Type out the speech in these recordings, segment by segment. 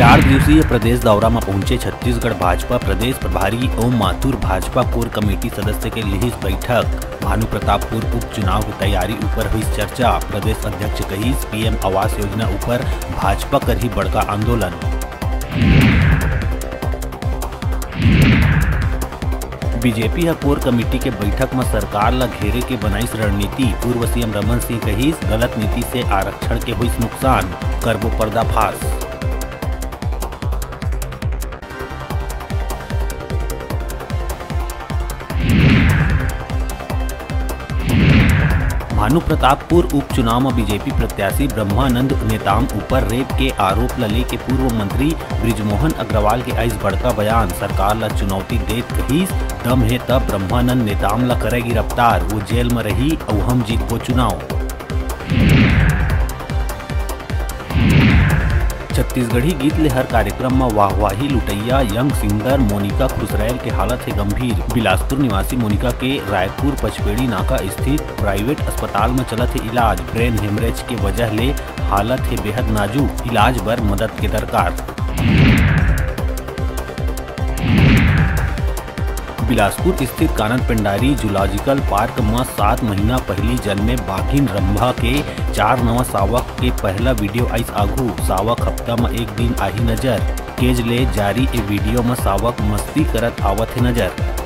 4 दिवसीय प्रदेश दौरा में पहुंचे छत्तीसगढ़ भाजपा प्रदेश प्रभारी ओम माथुर भाजपा कोर कमेटी सदस्य के लिहिस बैठक। भानु प्रतापपुर उपचुनाव की तैयारी ऊपर हुई चर्चा। प्रदेश अध्यक्ष कहिस पीएम आवास योजना ऊपर भाजपा कर ही बड़का आंदोलन। बीजेपी है कोर कमेटी के बैठक में सरकार ला घेरे के बनाइस रणनीति। पूर्व सीएम रमन सिंह कहिस गलत नीति से आरक्षण के हुई नुकसान, करबो पर्दाफाश। भानु प्रतापपुर उपचुनाव में बीजेपी प्रत्याशी ब्रह्मानंद नेताम ऊपर रेप के आरोप लले के पूर्व मंत्री बृजमोहन अग्रवाल के आइस बड़का बयान। सरकार ला चुनौती देत कहिस दम है तब ब्रह्मानंद नेताम ला करे गिरफ्तार, वो जेल में रही और हम जीतबो चुनाव। छत्तीसगढ़ी गीत ले हर कार्यक्रम में वाहवाही लुटैया यंग सिंगर मोनिका खुसरैल के हालत है गंभीर। बिलासपुर निवासी मोनिका के रायपुर पचपेड़ी नाका स्थित प्राइवेट अस्पताल में चलत है इलाज। ब्रेन हेमरेज के वजह ले हालत है बेहद नाजुक, इलाज बर मदद के दरकार। बिलासपुर स्थित कानन पेंडारी जूलॉजिकल पार्क में 7 महीना पहली जन्मे बाघिन रंभा के 4 नवा सावक के पहला वीडियो आइस आघू। सावक हफ्ता में एक दिन आही नजर। केज ले जारी ए वीडियो में सावक मस्ती करत आवत है नजर।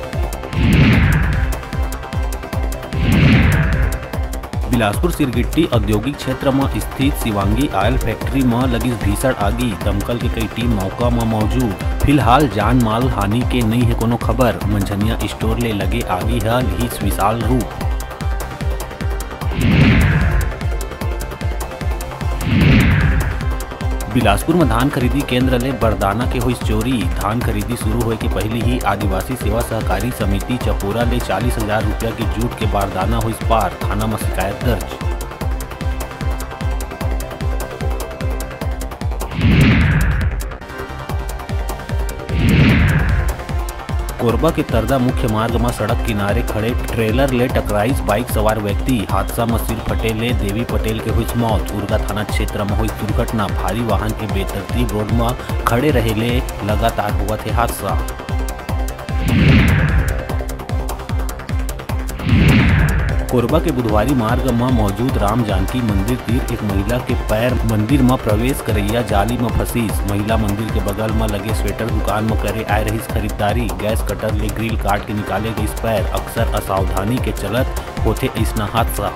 बिलासपुर सिरगिट्टी औद्योगिक क्षेत्र में स्थित शिवांगी ऑयल फैक्ट्री में लगी भीषण आगी। दमकल के कई टीम मौका में मौजूद। फिलहाल जान माल हानि के नहीं है कोनो खबर। मंझनिया स्टोर ले लगे आगी है लिहिस विशाल रूप। बिलासपुर में धान खरीदी केंद्र ले बरदाना के हुई चोरी। धान खरीदी शुरू होए के पहले ही आदिवासी सेवा सहकारी समिति चपोरा ले 40,000 रुपया के जूट के बारदाना हुई पार। थाना में शिकायत दर्ज। कोरबा के तरदा मुख्य मार्ग में सड़क किनारे खड़े ट्रेलर ले टकराइस बाइक सवार व्यक्ति। हादसा में सिर फटे ले देवी पटेल के हुई मौत। उर्गा थाना क्षेत्र में हुई दुर्घटना। भारी वाहन के बेतरतीब रोड में खड़े रहे ले लगातार हुआ थे हादसा। कोरबा के बुधवारी मार्ग में मौजूद राम जानकी मंदिर तीर एक महिला के पैर मंदिर में प्रवेश करैया जाली में फंसीस। महिला मंदिर के बगल में लगे स्वेटर दुकान में करे आए रही खरीदारी। गैस कटर ले ग्रिल काट के निकाले गई पैर। अक्सर असावधानी के चलत होते ऐसा हादसा।